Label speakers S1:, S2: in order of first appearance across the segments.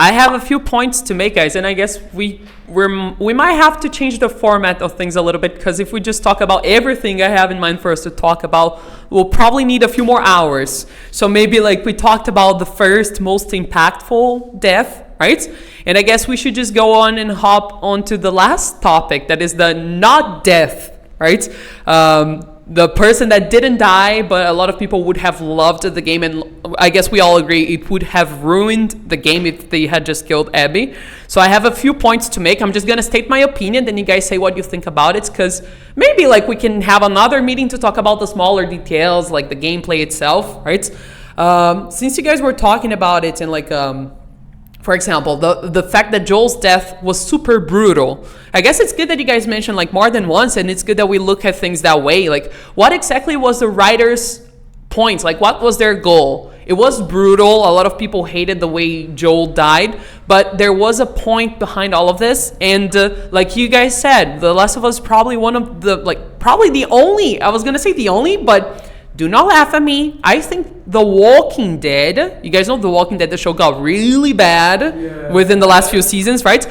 S1: I have a few points to make, guys, and I guess we might have to change the format of things a little bit, because if we just talk about everything I have in mind for us to talk about, we'll probably need a few more hours. So maybe like we talked about the first most impactful death, right? And I guess we should just go on and hop onto the last topic, that is the not death, right? The person that didn't die, but a lot of people would have loved the game, and I guess we all agree it would have ruined the game if they had just killed Abby. So I have a few points to make. I'm just gonna state my opinion, then you guys say what you think about it, because maybe like we can have another meeting to talk about the smaller details, like the gameplay itself, right? Since you guys were talking about it, and like for example, the fact that Joel's death was super brutal. I guess it's good that you guys mentioned like more than once, and it's good that we look at things that way. Like, what exactly was the writer's point? Like, what was their goal? It was brutal. A lot of people hated the way Joel died, but there was a point behind all of this. And like you guys said, The Last of Us probably one of the, like, probably the only, I was gonna say the only, but do not laugh at me. I think The Walking Dead, you guys know The Walking Dead, the show got really bad within the last few seasons, right?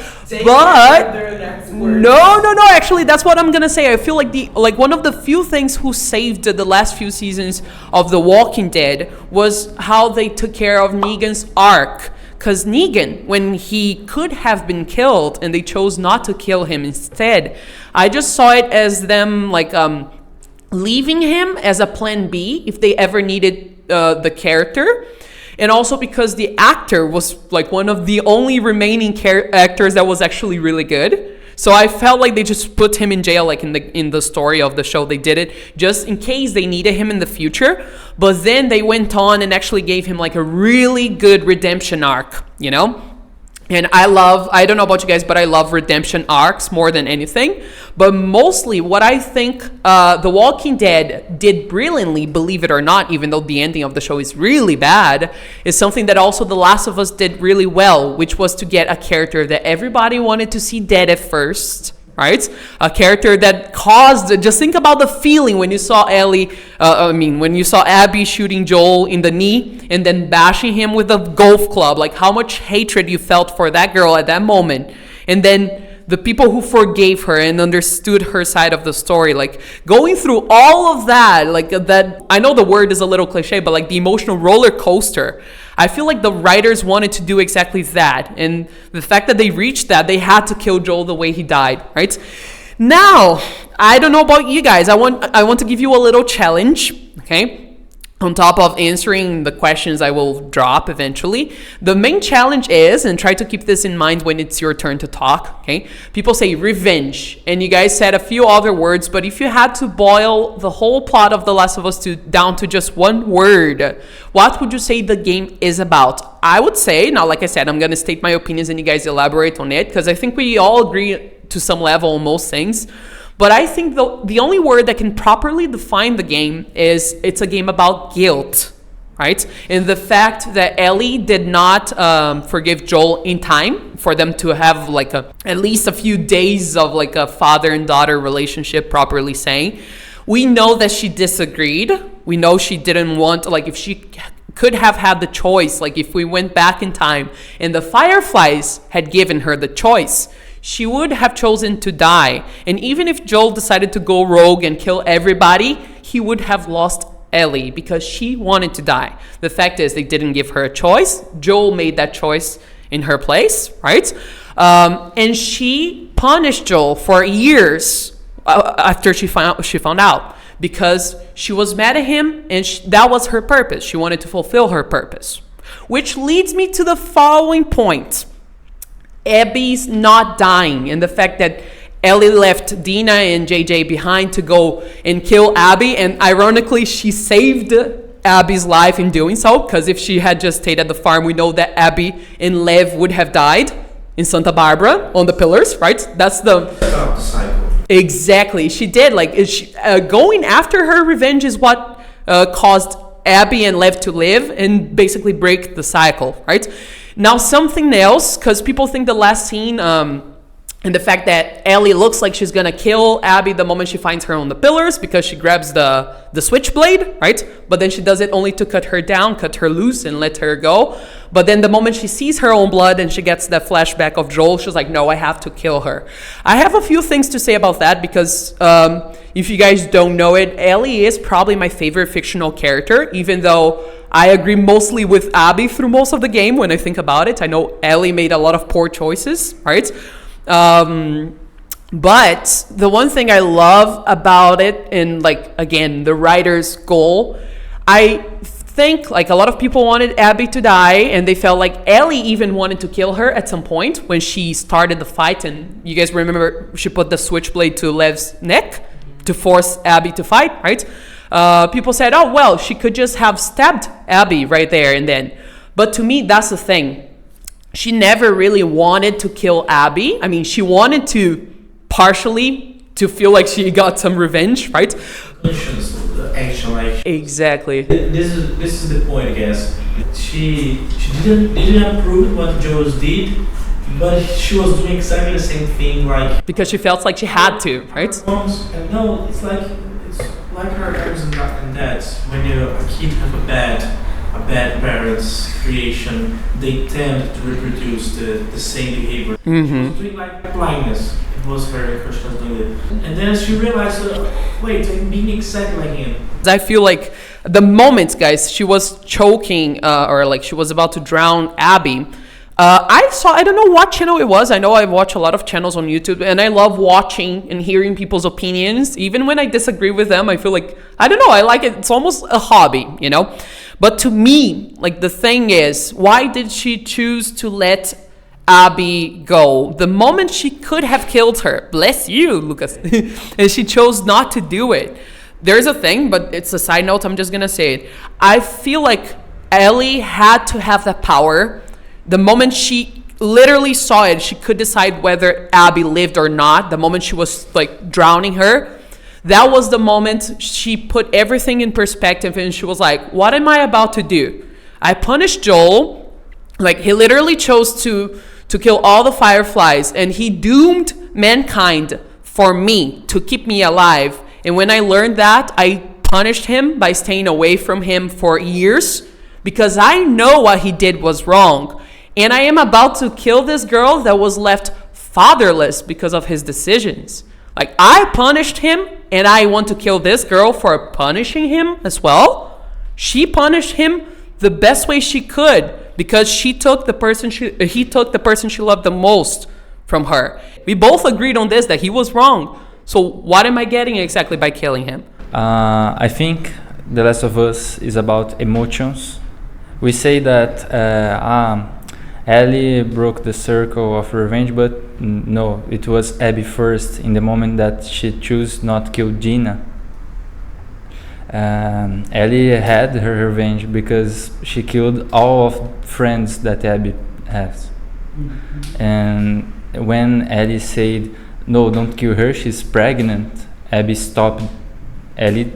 S1: But no, actually that's what I'm gonna say. I feel like one of the few things who saved the last few seasons of The Walking Dead was how they took care of Negan's arc. Because Negan, when he could have been killed and they chose not to kill him instead, I just saw it as them like leaving him as a plan B if they ever needed the character. And also because the actor was like one of the only remaining actors that was actually really good. So I felt like they just put him in jail, like in the story of the show. They did it just in case they needed him in the future. But then they went on and actually gave him like a really good redemption arc, you know? And I don't know about you guys, but I love redemption arcs more than anything. But mostly what I think The Walking Dead did brilliantly, believe it or not, even though the ending of the show is really bad, is something that also The Last of Us did really well, which was to get a character that everybody wanted to see dead at first, right? A character that caused, just think about the feeling when you saw when you saw Abby shooting Joel in the knee and then bashing him with a golf club, like how much hatred you felt for that girl at that moment. And then the people who forgave her and understood her side of the story, like going through all of that, like that, I know the word is a little cliche, but like the emotional roller coaster. I feel like the writers wanted to do exactly that. And the fact that they reached that, they had to kill Joel the way he died, right? Now, I don't know about you guys. I want to give you a little challenge, okay? On top of answering the questions I will drop eventually. The main challenge is, and try to keep this in mind when it's your turn to talk, okay? People say revenge, and you guys said a few other words, but if you had to boil the whole plot of The Last of Us down to just one word, what would you say the game is about? I would say, now like I said, I'm going to state my opinions and you guys elaborate on it, because I think we all agree to some level on most things. But I think the only word that can properly define the game is it's a game about guilt, right? And the fact that Ellie did not forgive Joel in time for them to have like at least a few days of like a father and daughter relationship, properly saying. We know that she disagreed. We know she didn't want, like if she could have had the choice, like if we went back in time and the Fireflies had given her the choice, she would have chosen to die. And even if Joel decided to go rogue and kill everybody, he would have lost Ellie because she wanted to die. The fact is they didn't give her a choice. Joel made that choice in her place, right? And she punished Joel for years after she found out, because she was mad at him and that was her purpose. She wanted to fulfill her purpose. Which leads me to the following point. Abby's not dying, and the fact that Ellie left Dina and JJ behind to go and kill Abby, and ironically she saved Abby's life in doing so, because if she had just stayed at the farm, we know that Abby and Lev would have died in Santa Barbara on the pillars, right? That's the cycle. Exactly, she did. Like going after her revenge is what caused Abby and Lev to live and basically break the cycle, right? Now something else, because people think the last scene And the fact that Ellie looks like she's gonna kill Abby the moment she finds her on the pillars because she grabs the switchblade, right? But then she does it only to cut her down, cut her loose, and let her go. But then the moment she sees her own blood and she gets that flashback of Joel, she's like, no, I have to kill her. I have a few things to say about that because if you guys don't know it, Ellie is probably my favorite fictional character, even though I agree mostly with Abby through most of the game when I think about it. I know Ellie made a lot of poor choices, right? But the one thing I love about it, and like, again, the writer's goal, I think like a lot of people wanted Abby to die, and they felt like Ellie even wanted to kill her at some point when she started the fight. And you guys remember she put the switchblade to Lev's neck to force Abby to fight, right? People said, oh, well, she could just have stabbed Abby right there and then. But to me, that's the thing. She never really wanted to kill Abby. I mean, she wanted to partially to feel like she got some revenge, right?
S2: Action, like
S1: exactly.
S2: This is the point, I guess. She didn't approve what Joe did, but she was doing exactly the same thing, like
S1: because she felt like she had to, right?
S2: And no, it's like her parents and dads. When a kid have a bad parents creation, they tend to reproduce the same behavior.
S1: Mm-hmm.
S2: She was doing like blindness. It was her because she was doing it. And then she realized, wait, I'm being exactly like him.
S1: I feel like the moment, guys, she was choking or like she was about to drown Abby, I don't know what channel it was. I know I watch a lot of channels on YouTube and I love watching and hearing people's opinions. Even when I disagree with them, I feel like, I don't know, I like it. It's almost a hobby, you know? But to me, like the thing is, why did she choose to let Abby go? The moment she could have killed her, bless you, Lucas, and she chose not to do it. There's a thing, but it's a side note, I'm just gonna say it. I feel like Ellie had to have that power. The moment she literally saw it, she could decide whether Abby lived or not. The moment she was like drowning her, that was the moment she put everything in perspective and she was like, what am I about to do? I punished Joel. Like he literally chose to kill all the fireflies and he doomed mankind for me to keep me alive. And when I learned that, I punished him by staying away from him for years because I know what he did was wrong. And I am about to kill this girl that was left fatherless because of his decisions. Like I punished him and I want to kill this girl for punishing him as well. She punished him the best way she could because he took the person she loved the most from her. We both agreed on this, that he was wrong. So what am I getting exactly by killing him?
S3: I think The Last of Us is about emotions. We say that Ellie broke the circle of revenge, but no, it was Abby first in the moment that she chose not to kill Gina. Ellie had her revenge because she killed all of friends that Abby has. Mm-hmm. And when Ellie said, no, don't kill her, she's pregnant, Abby stopped. Ellie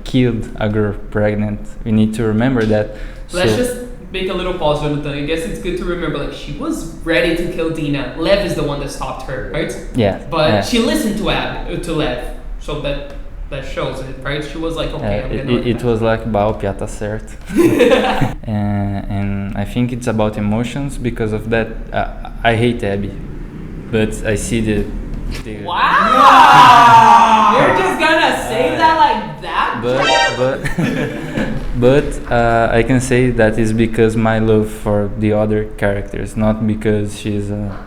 S3: killed a girl pregnant. We need to remember that.
S1: Let's just make a little pause, Jonathan. I guess it's good to remember, like, she was ready to kill Dina. Lev is the one that stopped her, right?
S3: Yeah.
S1: But she listened to Lev, so that shows it, right? She was like, okay,
S3: it was like, bah, o piá tá certo. And I think it's about emotions. Because of that, I hate Abby, but I see the
S1: wow! You're just gonna say that like that?
S3: But I can say that is because my love for the other characters, not because she's a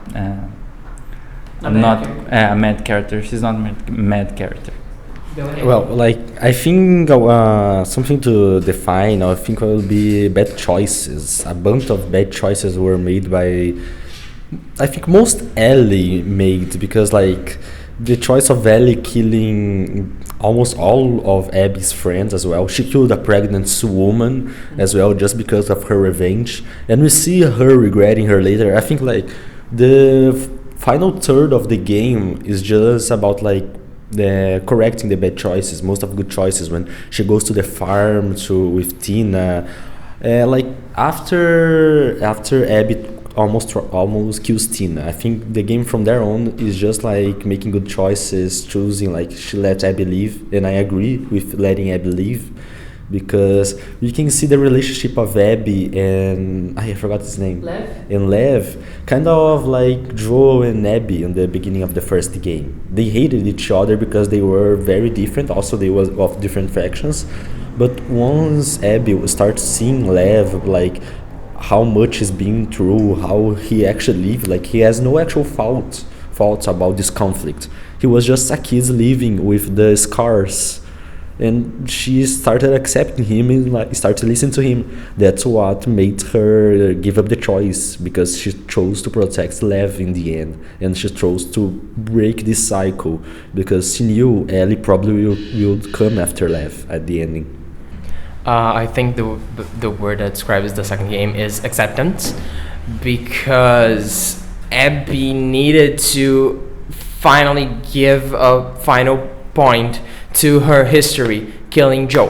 S3: mad character. She's not a mad character.
S4: Well, like, I think something to define, I think will be bad choices. A bunch of bad choices were made by, I think most Ellie made, because like the choice of Ellie killing almost all of Abby's friends as well. She killed a pregnant woman as well just because of her revenge, and we see her regretting her later. I think like the final third of the game is just about like the correcting the bad choices, most of good choices, when she goes to the farm with Tina, like after Abby almost kills Tina. I think the game from there on is just like making good choices, choosing like she let Abby leave, and I agree with letting Abby leave, because you can see the relationship of Abby and I forgot his name. Lev, kind of like Joe and Abby in the beginning of the first game. They hated each other because they were very different. Also, they were of different factions. But once Abby starts seeing Lev, like how much he's been through, how he actually lived, like he has no actual faults about this conflict. He was just a kid living with the scars. And she started accepting him and like started listening to him. That's what made her give up the choice, because she chose to protect Lev in the end, and she chose to break this cycle because she knew Ellie probably would come after Lev at the ending.
S5: I think the word that describes the second game is acceptance, because Abby needed to finally give a final point to her history, killing Joe.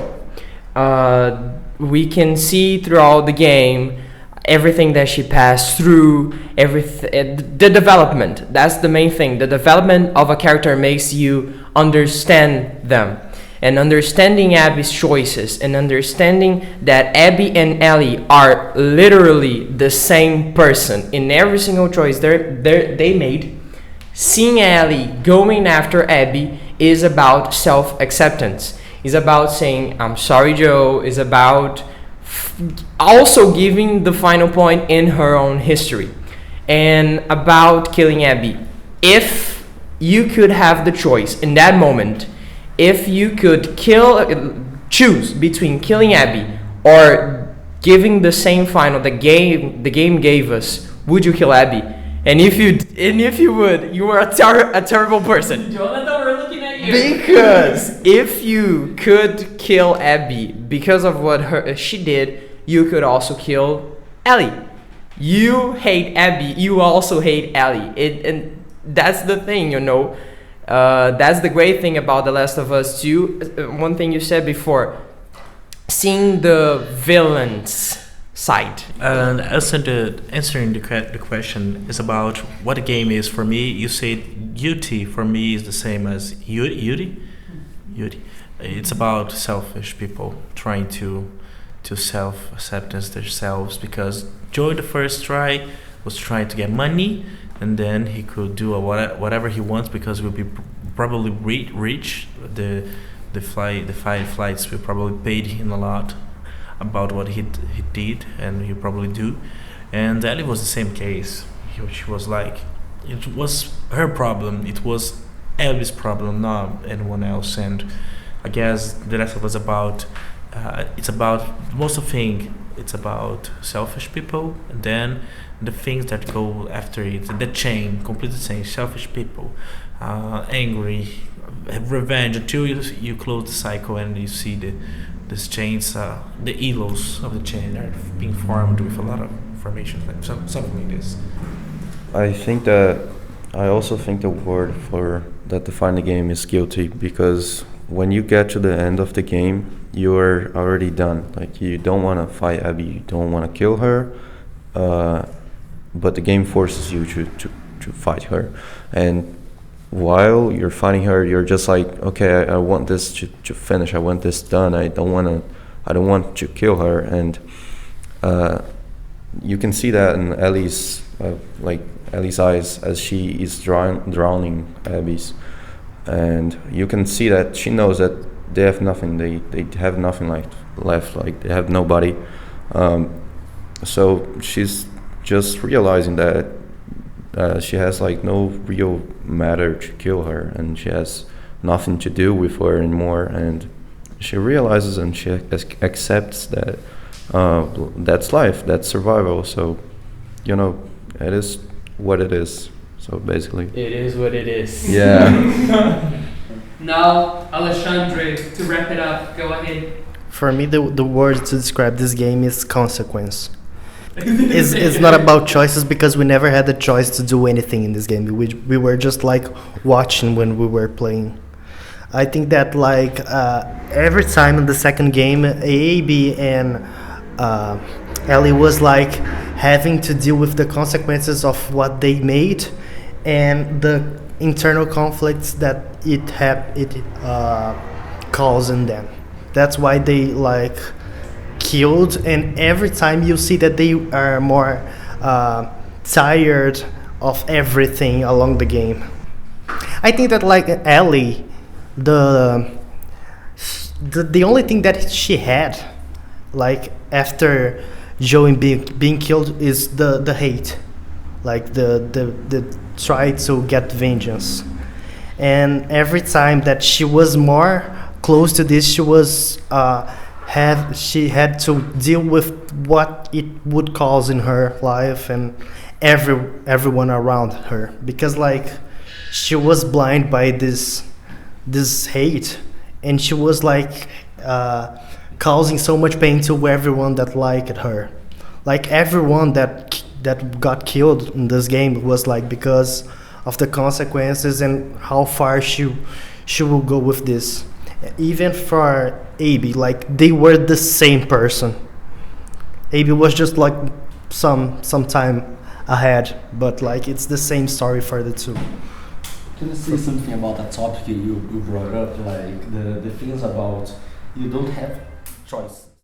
S5: We can see throughout the game everything that she passed through, the development. That's the main thing. The development of a character makes you understand them. And understanding Abby's choices, and understanding that Abby and Ellie are literally the same person in every single choice they made. Seeing Ellie going after Abby is about self-acceptance. Is about saying, I'm sorry, Joe. Is about also giving the final point in her own history. And about killing Abby. If you could have the choice in that moment, if you could choose between killing Abby or giving the same final the game gave us, would you kill Abby? And if you would, you are a terrible person.
S1: Jonathan, we're looking at you.
S5: Because if you could kill Abby because of what she did, you could also kill Ellie. You hate Abby, you also hate Ellie. And that's the thing, you know. That's the great thing about The Last of Us 2. One thing you said before, seeing the villain's side.
S2: And answering the question is about what a game is for me. You said duty for me is the same as duty. It's about selfish people trying to self-acceptance themselves, because Joe the first try was trying to get money, and then he could do whatever he wants because we'll be probably rich. The flights will probably paid him a lot about what he did, and he probably do. And Ellie was the same case. She was like, it was her problem. It was Ellie's problem, not anyone else. And I guess the rest of us about it's about most of thing. It's about selfish people, and then the things that go after it. The chain, completely change. Selfish people, angry, revenge. Until you close the cycle and you see these chains, the elos of the chain are being formed with a lot of information, like something like this.
S6: I also think the word for that define the game is guilty, because when you get to the end of the game, you're already done. Like, you don't want to fight Abby, you don't want to kill her, but the game forces you to fight her. And while you're fighting her, you're just like, okay, I want this to finish. I want this done. I don't want to kill her. And you can see that in Ellie's eyes as she is drowning Abby's, and you can see that she knows that they have nothing. They have nothing left. Like, they have nobody. So she's just realizing that she has like no real matter to kill her, and she has nothing to do with her anymore. And she realizes and she accepts that that's life, that's survival. So, you know, it is what it is. So basically,
S5: it is what it is.
S6: Yeah.
S1: Now, Alexandre, to wrap it up, go ahead.
S7: For me, the word to describe this game is consequence. It's not about choices, because we never had the choice to do anything in this game. We were just like watching when we were playing. I think that like every time in the second game, Abby and Ellie was like having to deal with the consequences of what they made and the internal conflicts that it caused in them. That's why they like killed, and every time you see that they are more tired of everything along the game. I think that like Ellie, the only thing that she had, like after Joey being killed, is the hate, like the try to get vengeance. And every time that she was more close to this, she had to deal with what it would cause in her life and everyone around her, because like she was blind by this hate, and she was like causing so much pain to everyone that liked her. Like everyone that got killed in this game was like because of the consequences and how far she will go with this. Even for Abby, like they were the same person. Abby was just like some time ahead, but like it's the same story for the two.
S4: Can you say something about that topic you brought up, like the things about you don't have choice?